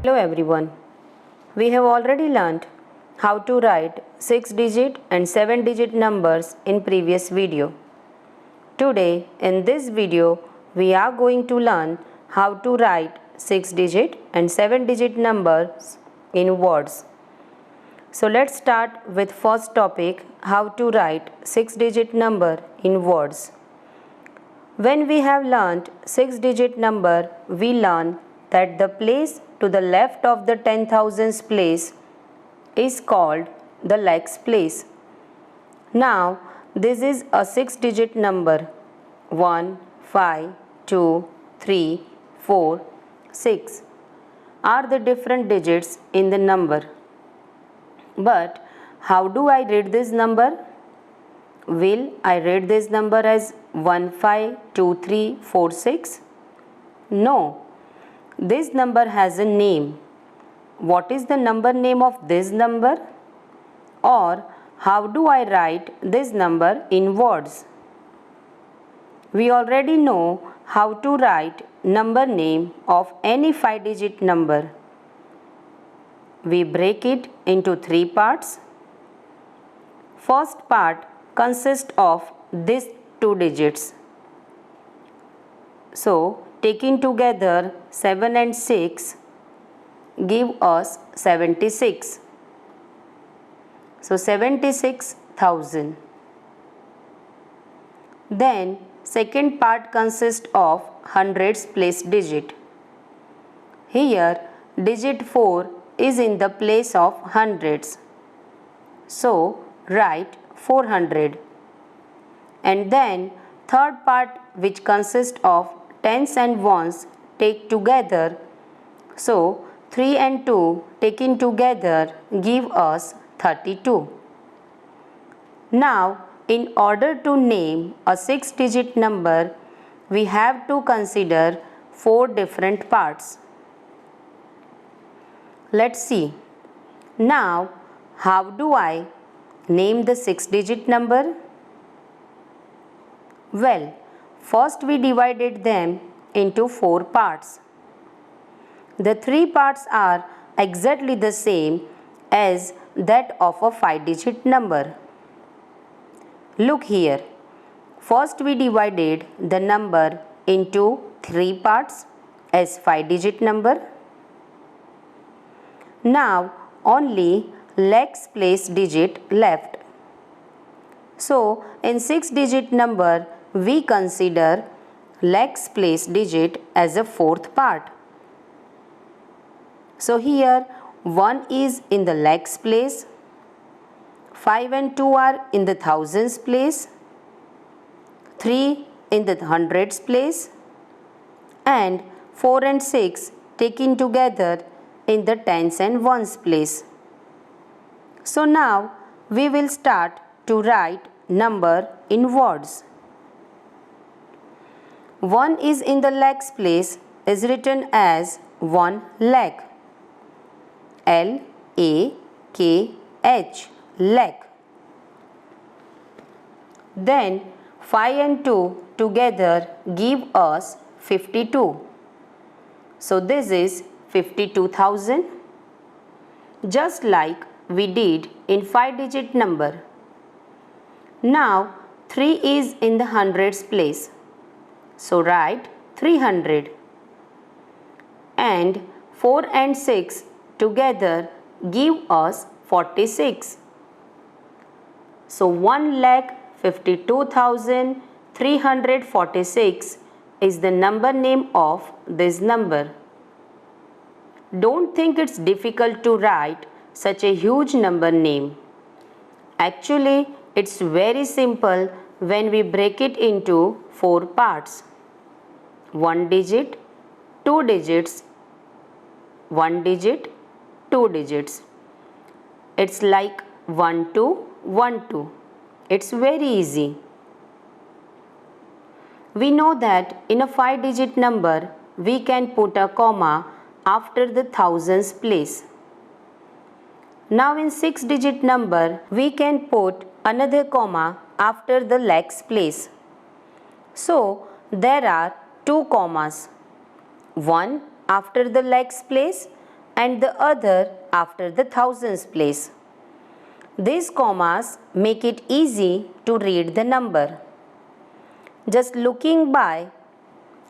Hello everyone. We have already learned how to write 6-digit and 7-digit numbers in previous video. Today in this video we are going to learn how to write 6-digit and 7-digit numbers in words. So let's start with first topic, how to write 6-digit number in words. When we have learnt 6-digit number, we learn that the place to the left of the 10,000s place is called the lakhs place. Now, this is a 6-digit number 1, 5, 2, 3, 4, 6 are the different digits in the number. But how do I read this number? Will I read this number as 1, 5, 2, 3, 4, 6? No. This number has a name. What is the number name of this number? Or how do I write this number in words? We already know how to write number name of any 5-digit number. We break it into 3 parts. First part consists of these 2 digits. So, taking together 7 and 6 give us 76. So, 76,000. Then, second part consists of hundreds place digit. Here, digit 4 is in the place of hundreds. So, write 400. And then third part, which consists of tens and ones, take together. So 3 and 2 taken together give us 32. Now, in order to name a 6-digit number, we have to consider 4 different parts. Let's see. Now, how do I name the 6-digit number? Well, first we divided them into 4 parts. The 3 parts are exactly the same as that of a 5-digit number. Look here. First we divided the number into 3 parts as 5-digit number. Now only lakhs place digit left. So in 6-digit number we consider lakhs place digit as a 4th part. So here 1 is in the lakhs place, 5 and 2 are in the thousands place, 3 in the hundreds place, and 4 and 6 taken together in the tens and ones place. So now we will start to write number in words. 1 is in the lakhs place is written as 1 lakh. L-A-K-H, lakh. Then 5 and 2 together give us 52. So this is 52,000. Just like we did in 5-digit number. Now 3 is in the hundreds place. So write 300. And 4 and 6 together give us 46. So 1,52,346 is the number name of this number. Don't think it's difficult to write such a huge number name. Actually, it's very simple when we break it into 4 parts. 1 digit, 2 digits, 1 digit, 2 digits. It's like 1 2, 1 2. It's very easy. We know that in a 5-digit number, we can put a comma after the thousands place. Now in 6-digit number, we can put another comma after the lakhs place. So there are 2 commas. One after the lakhs place and the other after the thousands place. These commas make it easy to read the number. Just looking by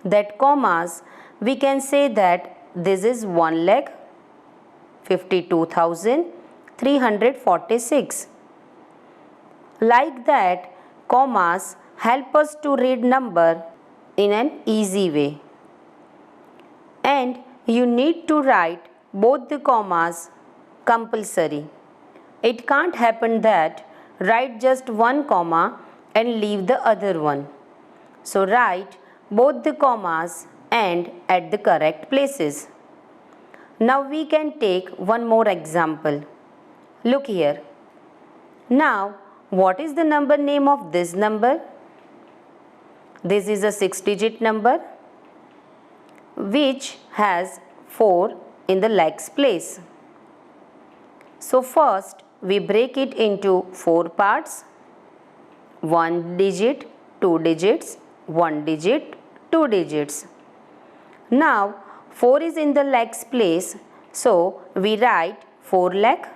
that commas, we can say that this is 1,52,346. Like that, commas help us to read number in an easy way. And you need to write both the commas compulsory. It can't happen that write just one comma and leave the other one. So write both the commas and at the correct places. Now we can take one more example. Look here. Now, what is the number name of this number? This is a 6-digit number which has 4 in the lakhs place. So first we break it into 4 parts. 1 digit, 2 digits, 1 digit, 2 digits. Now 4 is in the lakhs place, so we write 4 lakh.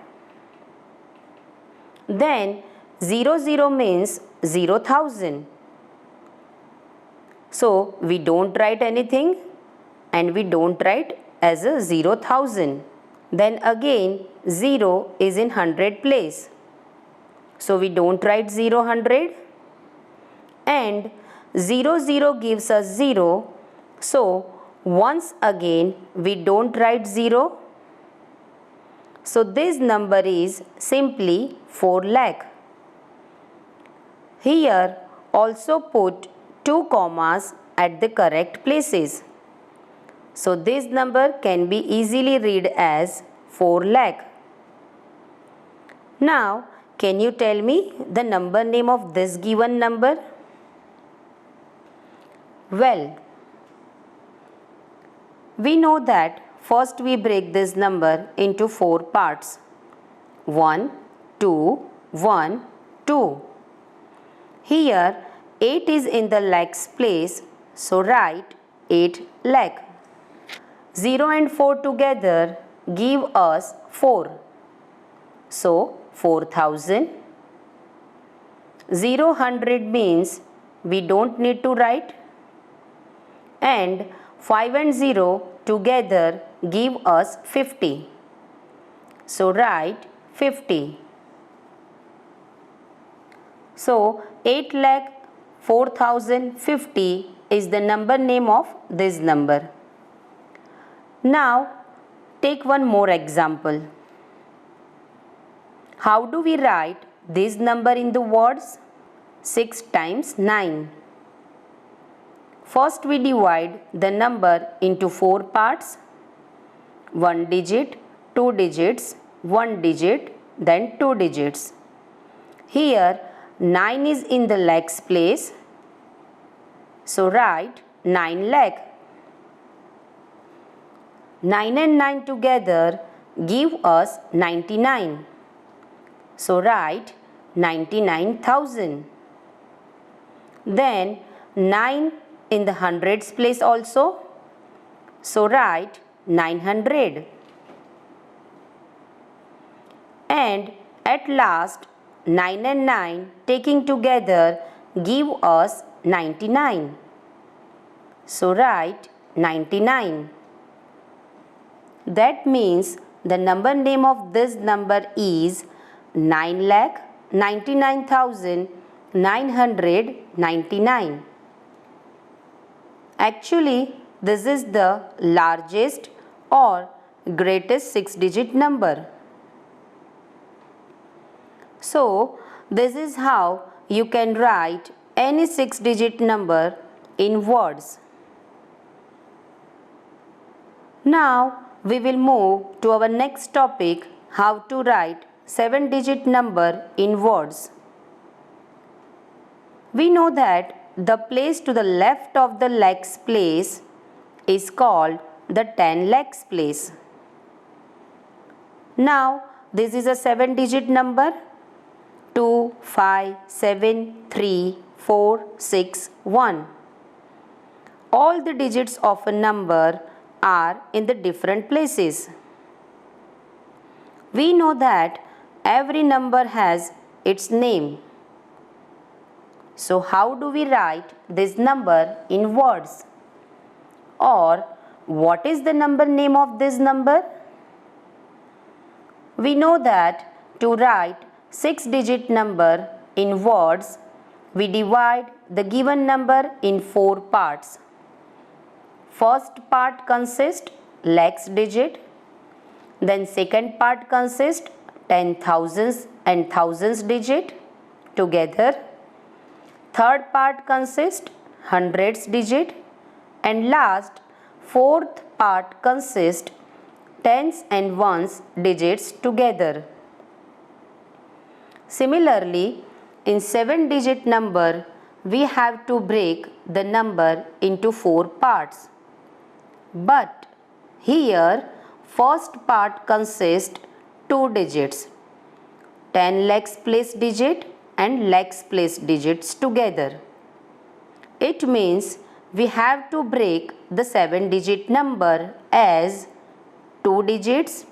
Then 00 means 0,000. So we don't write anything and we don't write as a 0,000. Then again 0 is in 100 place. So we don't write 0,100 and 00 gives us 0. So once again we don't write 0. So this number is simply 4 lakh. Here also put 2 commas at the correct places. So this number can be easily read as 4 lakh. Now can you tell me the number name of this given number? Well, we know that first we break this number into 4 parts. 1, 2, 1, 2. Here 8 is in the lakhs place, so write 8 lakh. 0 and 4 together give us 4. So 4,000. 0,100 means we don't need to write. And 5 and 0 together give us 50. So write 50. So 8,04,050 is the number name of this number. Now take one more example. How do we write this number in the words? 6 times 9. First we divide the number into 4 parts. 1 digit, 2 digits, 1 digit, then 2 digits. Here 9 is in the lakhs place, so write 9 lakh. 9 and 9 together give us 99. So write 99,000. Then 9 in the hundreds place also, so write 900. And at last 9 and 9 taking together give us 99. So write 99. That means the number name of this number is 9,99,999. Actually, this is the largest or greatest 6-digit number. So, this is how you can write any 6-digit number in words. Now, we will move to our next topic, how to write 7-digit number in words. We know that the place to the left of the lakhs place is called the 10 lakhs place. Now, this is a 7-digit number. 2, 5, 7, 3, 4, 6, 1. All the digits of a number are in the different places. We know that every number has its name. So how do we write this number in words? Or what is the number name of this number? We know that to write 6-digit number in words, we divide the given number in 4 parts. First part consists lakhs digit, then second part consists 10,000s and thousands digit together. Third part consists hundreds digit, and last fourth part consists tens and ones digits together. Similarly, in 7-digit number, we have to break the number into 4 parts. But here, first part consists 2 digits, 10 lakhs place digit and lakhs place digits together. It means we have to break the 7-digit number as 2 digits,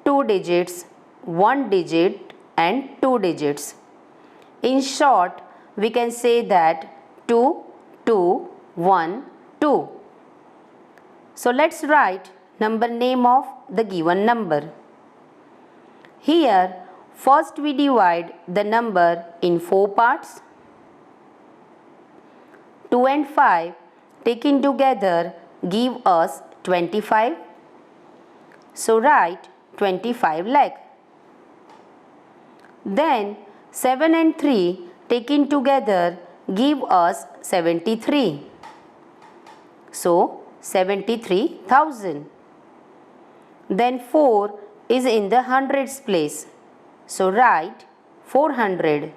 2 digits, 1 digit and 2 digits. In short, we can say that 2, 2, 1, 2. So let's write number name of the given number. Here, first we divide the number in 4 parts. 2 and 5 taken together give us 25. So write 25 lakh. Then 7 and 3 taken together give us 73. So 73,000. Then 4 is in the hundreds place. So write 400.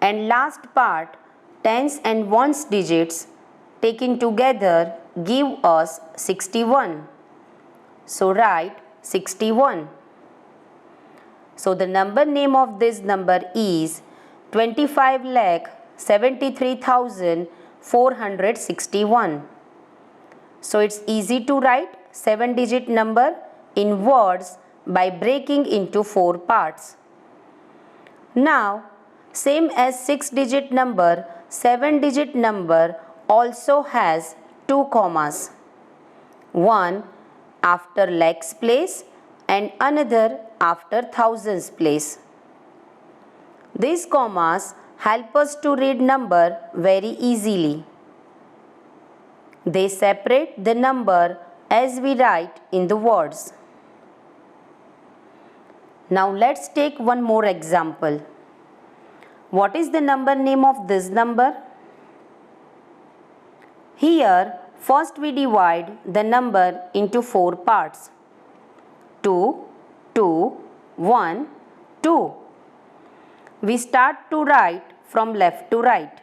And last part, tens and ones digits taken together give us 61. So write 61. So the number name of this number is 25,73,461. So it's easy to write 7-digit number in words by breaking into 4 parts. Now, same as 6-digit number, 7-digit number also has 2 commas. One after lakhs place and another after thousands place. These commas help us to read number very easily. They separate the number as we write in the words. Now let's take one more example. What is the number name of this number? Here, first we divide the number into 4 parts. 2, 2, 1, 2. We start to write from left to right.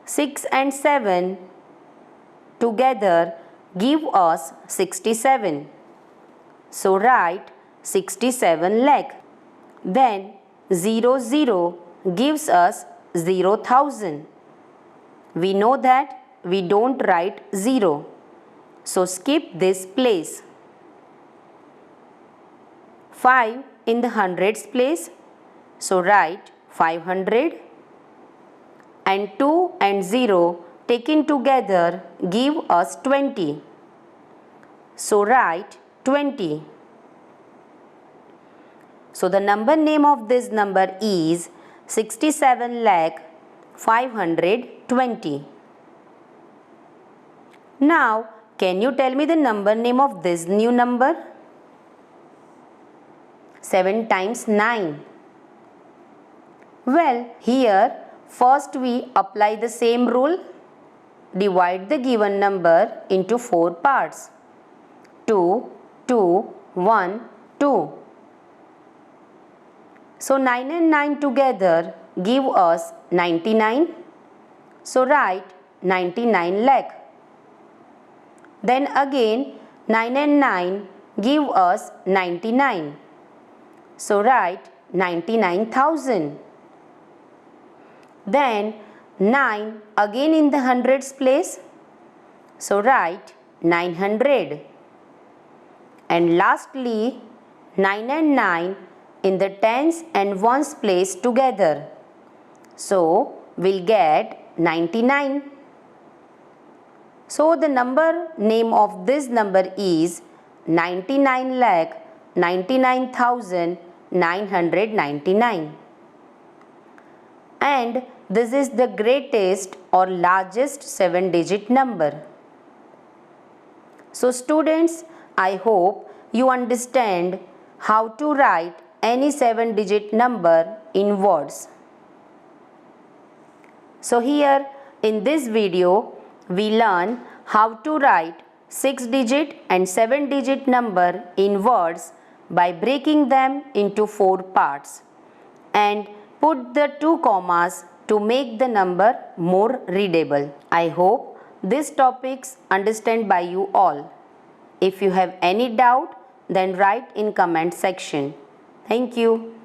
6 and 7 together give us 67. So write 67 lakh. Then 0, 0 gives us 0,000. We know that we don't write 0. So skip this place. 5 in the hundreds place. So write 500. And 2 and 0 taken together give us 20. So write 20. So the number name of this number is 67,520. Now, can you tell me the number name of this new number? 7 times 9. Well, here first we apply the same rule. Divide the given number into 4 parts. 2, 2, 1, 2. So 9 and 9 together give us 99. So write 99 lakh. Then again 9 and 9 give us 99. So write 99,000. Then 9 again in the hundreds place. So write 900. and lastly 9 and 9 in the tens and ones place together. So we'll get 99. So the number name of this number is 99,99,999. And this is the greatest or largest 7-digit number. So students, I hope you understand how to write any 7-digit number in words. So here in this video, we learn how to write 6-digit and 7-digit number in words by breaking them into 4 parts and put the 2 commas to make the number more readable. I hope these topics understand by you all. If you have any doubt, then write in comment section. Thank you.